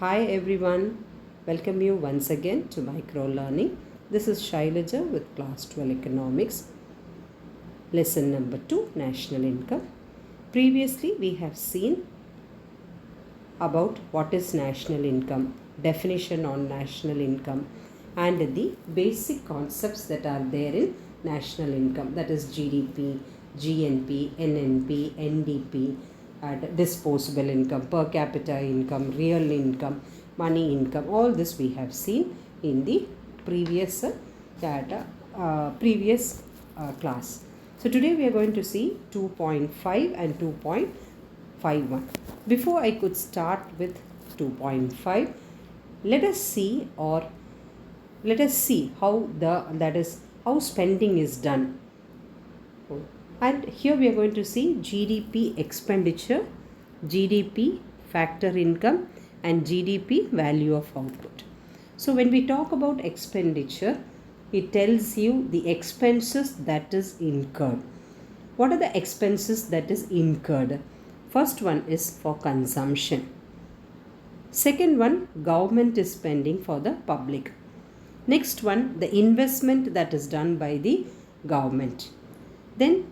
Hi everyone, welcome you once again to Micro Learning. This is Shailaja with Class 12 Economics, Lesson number 2 National Income. Previously, we have seen about what is national income, definition on national income, and the basic concepts that are there in national income, that is GDP, GNP, NNP, NDP, and disposable income, per capita income, real income, money income. All this we have seen in the previous class. So today we are going to see 2.5 and 2.51. Before I could start with 2.5, let us see how spending is done. And here we are going to see GDP expenditure, GDP factor income, and GDP value of output. So when we talk about expenditure, it tells you the expenses that is incurred. What are the expenses that is incurred? First one is for consumption. Second one, government is spending for the public. Next one, the investment that is done by the government. Then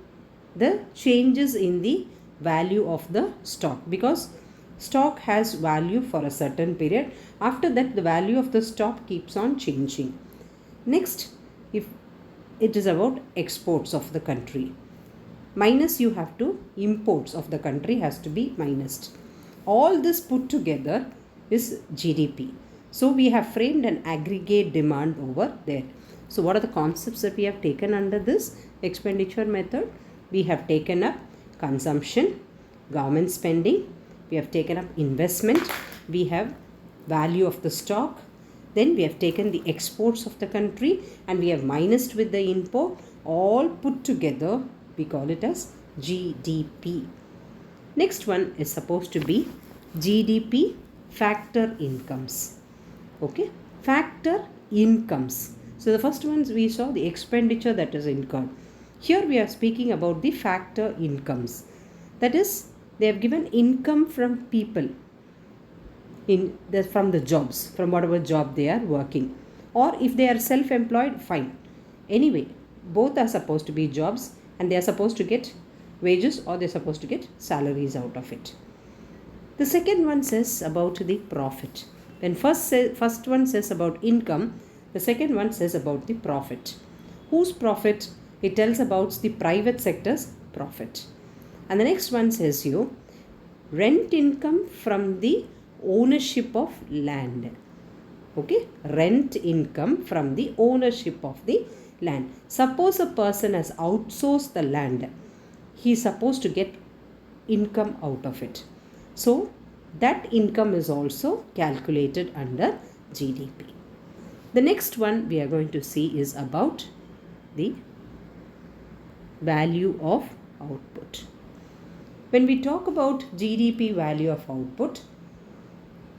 the changes in the value of the stock, because stock has value for a certain period. After that, the value of the stock keeps on changing. Next, if it is about exports of the country, minus you have to imports of the country has to be minused. All this put together is GDP. So we have framed an aggregate demand over there. So what are the concepts that we have taken under this expenditure method? We have taken up consumption, government spending, we have taken up investment, we have value of the stock, then we have taken the exports of the country and we have minused with the import. All put together, we call it as GDP. Next one is supposed to be GDP factor incomes. Okay, factor incomes. So the first ones we saw the expenditure that is incurred. Here we are speaking about the factor incomes. That is, they have given income from people from the jobs, from whatever job they are working. Or if they are self-employed, fine. Anyway, both are supposed to be jobs and they are supposed to get wages or they are supposed to get salaries out of it. The second one says about the profit. When first one says about income, the second one says about the profit. Whose profit? It tells about the private sector's profit. And the next one says you rent income from the ownership of land. Okay, rent income from the ownership of the land. Suppose a person has outsourced the land, he is supposed to get income out of it. So that income is also calculated under GDP. The next one we are going to see is about the value of output. When we talk about GDP value of output,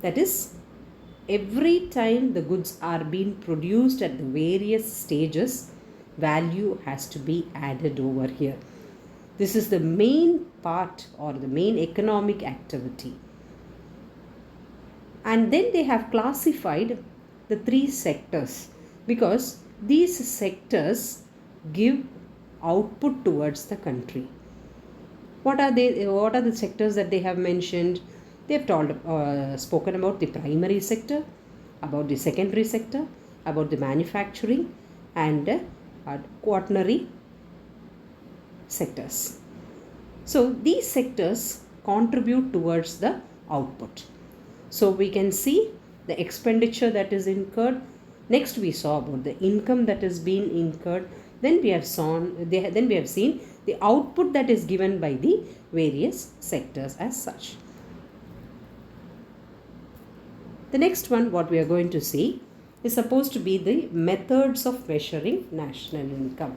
that is, every time the goods are being produced at the various stages, value has to be added over here. This is the main part or the main economic activity. And then they have classified the three sectors because these sectors give output towards the country. What are they? What are the sectors that they have mentioned? They have spoken about the primary sector, about the secondary sector, about the manufacturing and quaternary sectors. So these sectors contribute towards the output. So we can see the expenditure that is incurred. Next we saw about the income that is being incurred. Then we have seen the output that is given by the various sectors as such. The next one what we are going to see is supposed to be the methods of measuring national income.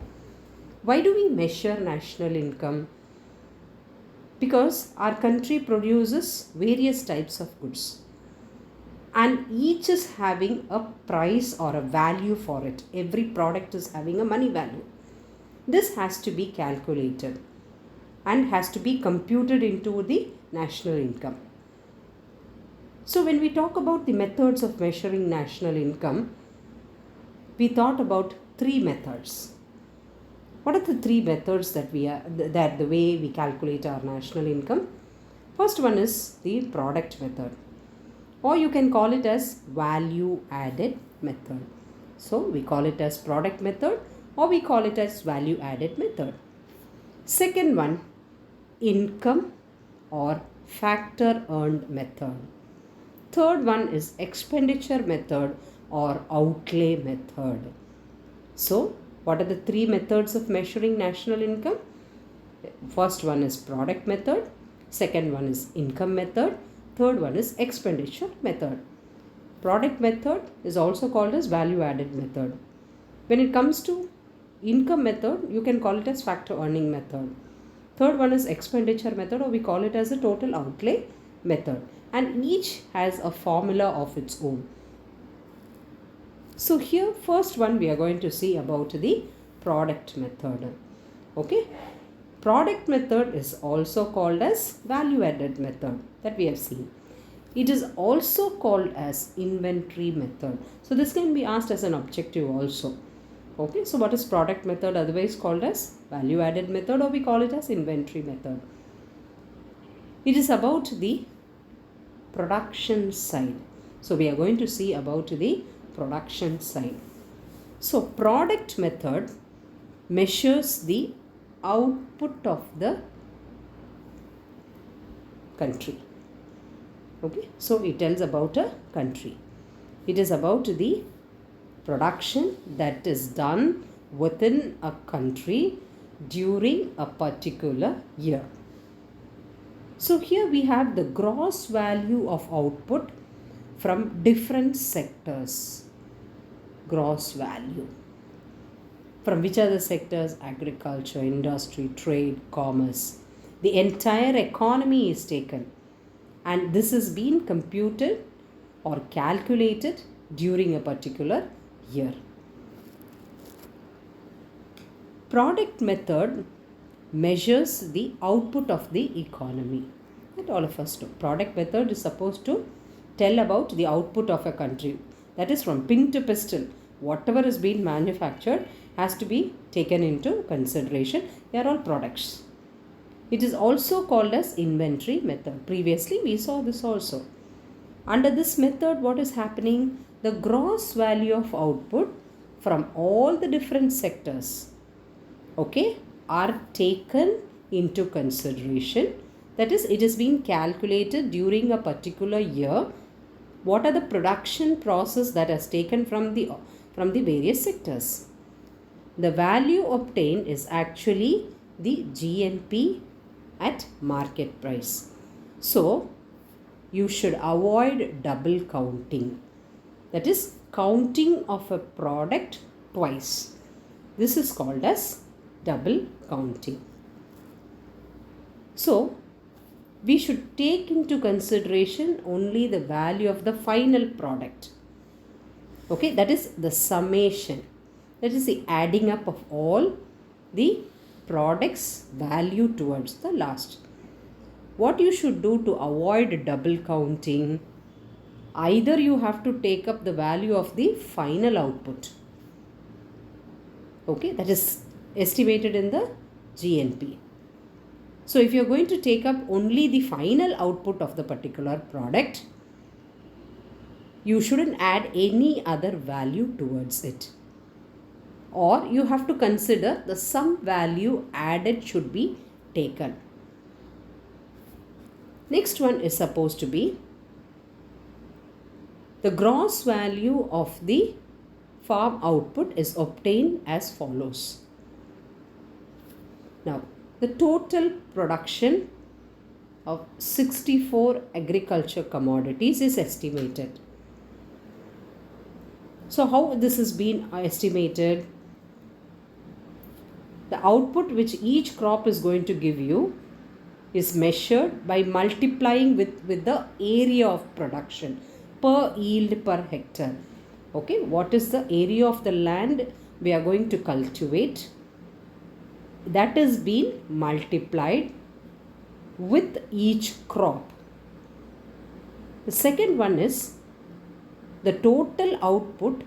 Why do we measure national income? Because our country produces various types of goods and each is having a price or a value for it. Every product is having a money value. This has to be calculated and has to be computed into the national income. So when we talk about the methods of measuring national income, we thought about three methods. What are the three methods that the way we calculate our national income? First one is the product method, or you can call it as value added method. So we call it as product method, or we call it as value added method. Second one, income or factor earned method. Third one is expenditure method or outlay method. So what are the three methods of measuring national income? First one is product method, second one is income method, third one is expenditure method. Product method is also called as value added method. When it comes to income method, you can call it as factor earning method. Third one is expenditure method, or we call it as a total outlay method, and each has a formula of its own. So here first one we are going to see about the product method. Okay, product method is also called as value added method that we have seen. It is also called as inventory method. So this can be asked as an objective also. Okay, so what is product method, otherwise called as value added method, or we call it as inventory method? It is about the production side. So we are going to see about the production side. So product method measures the output of the country. Okay, so it tells about a country. It is about the production that is done within a country during a particular year. So here we have the gross value of output from different sectors. Gross value. From which are the sectors? Agriculture, industry, trade, commerce. The entire economy is taken, and this is being computed or calculated during a particular year. Product method measures the output of the economy. That all of us know. Product method is supposed to tell about the output of a country. That is, from pin to pistil, whatever is being manufactured has to be taken into consideration. They are all products. It is also called as inventory method. Previously we saw this also. Under this method, what is happening? The gross value of output from all the different sectors, okay, are taken into consideration. That is, it is being calculated during a particular year. What are the production process that has taken from the various sectors? The value obtained is actually the GNP at market price. So you should avoid double counting. That is, counting of a product twice. This is called as double counting. So we should take into consideration only the value of the final product. Okay, that is the summation. That is the adding up of all the product's value towards the last. What you should do to avoid double counting? Either you have to take up the value of the final output, okay, that is estimated in the GNP. So if you are going to take up only the final output of the particular product, you shouldn't add any other value towards it. Or you have to consider the sum value added should be taken. Next one is supposed to be the gross value of the farm output is obtained as follows. Now, the total production of 64 agriculture commodities is estimated. So how this is being estimated? The output which each crop is going to give you is measured by multiplying with the area of production per yield per hectare. Okay, what is the area of the land we are going to cultivate? That is being multiplied with each crop. The second one is the total output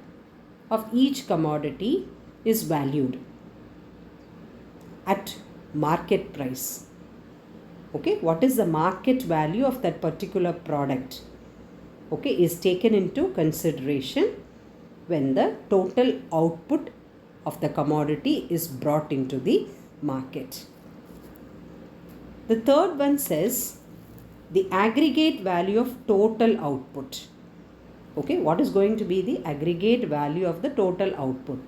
of each commodity is valued at market price. Okay, what is the market value of that particular product? Okay, is taken into consideration when the total output of the commodity is brought into the market. The third one says the aggregate value of total output. Okay, what is going to be the aggregate value of the total output?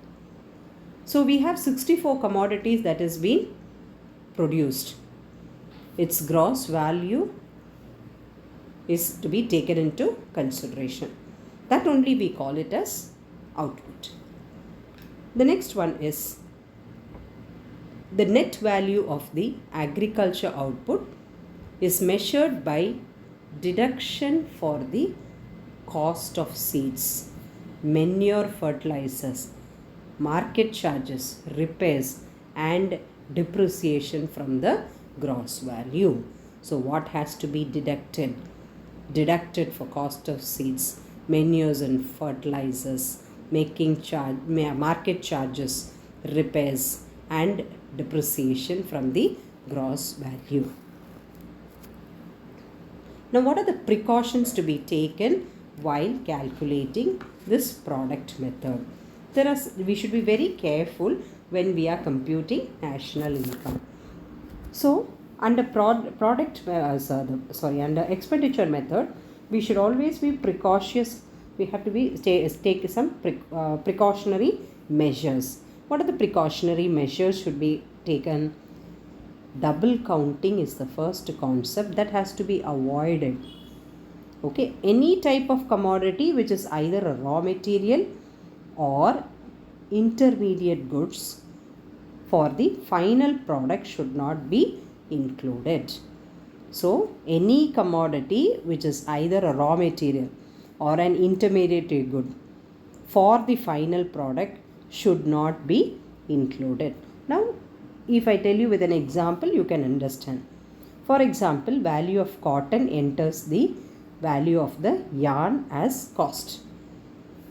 So we have 64 commodities that has been produced. Its gross value is to be taken into consideration. That only we call it as output. The next one is the net value of the agriculture output is measured by deduction for the cost of seeds, manure, fertilizers, market charges, repairs and depreciation from the gross value. So what has to be deducted? Deducted for cost of seeds, manures and fertilizers, market charges, repairs and depreciation from the gross value. Now what are the precautions to be taken while calculating this product method? We should be very careful when we are computing national income. So under under expenditure method, we should always be precautious. We have to take some precautionary measures. What are the precautionary measures should be taken? Double counting is the first concept that has to be avoided. Okay, any type of commodity which is either a raw material or intermediate goods for the final product should not be included. So any commodity which is either a raw material or an intermediate good for the final product should not be included. Now if I tell you with an example, you can understand. For example, value of cotton enters the value of the yarn as cost.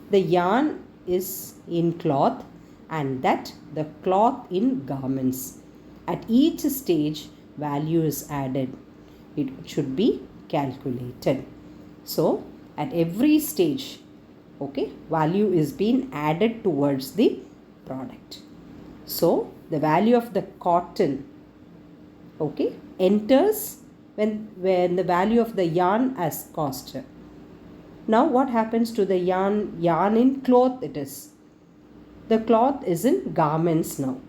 The yarn is in cloth and that the cloth in garments. At each stage, value is added. It should be calculated. So at every stage, okay, value is being added towards the product. So the value of the cotton, okay, enters when the value of the yarn as cost. Now what happens to the yarn? Yarn in cloth it is. The cloth is in garments now.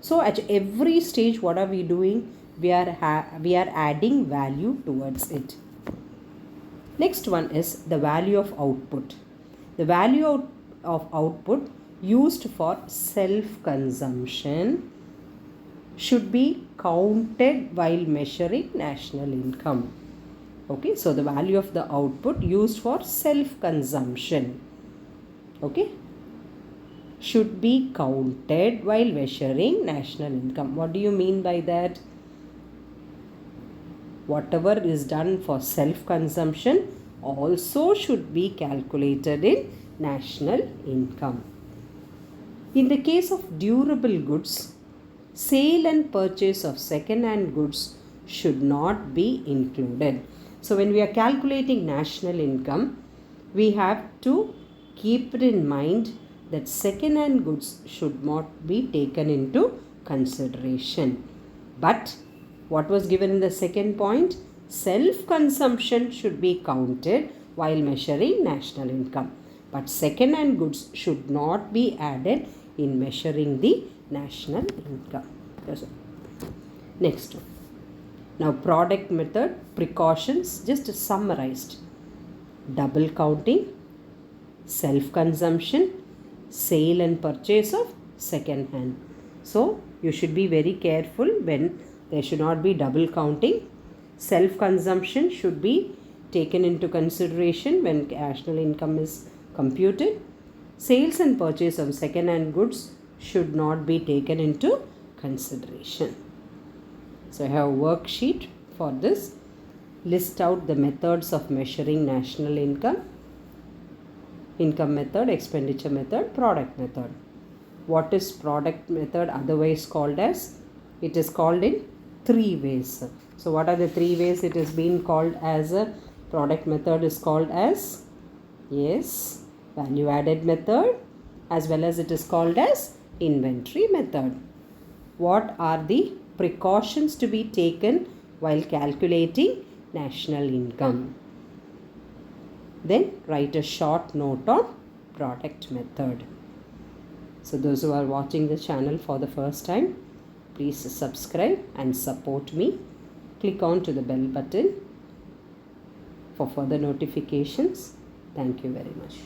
So at every stage, what are we doing? We are adding value towards it. Next one is the value of output. The value of output used for self-consumption should be counted while measuring national income. Okay, so the value of the output used for self-consumption, okay, should be counted while measuring national income. What do you mean by that? Whatever is done for self-consumption also should be calculated in national income. In the case of durable goods, sale and purchase of second-hand goods should not be included. So when we are calculating national income, we have to keep it in mind that second-hand goods should not be taken into consideration. But what was given in the second point? Self-consumption should be counted while measuring national income. But second-hand goods should not be added in measuring the national income. Next one. Now product method precautions just summarized. Double counting, self-consumption, sale and purchase of second hand. So you should be very careful when there should not be double counting. Self-consumption should be taken into consideration when national income is computed. Sales and purchase of second hand goods should not be taken into consideration. So I have a worksheet for this. list out the methods of measuring national income. Income method, expenditure method, product method. What is product method otherwise called as? It is called in 3 ways. So what are the 3 ways it is being called as? A product method is called as, yes, value added method, as well as it is called as inventory method. What are the precautions to be taken while calculating national income? Then write a short note on product method. So those who are watching the channel for the first time, please subscribe and support me. Click on to the bell button for further notifications. Thank you very much.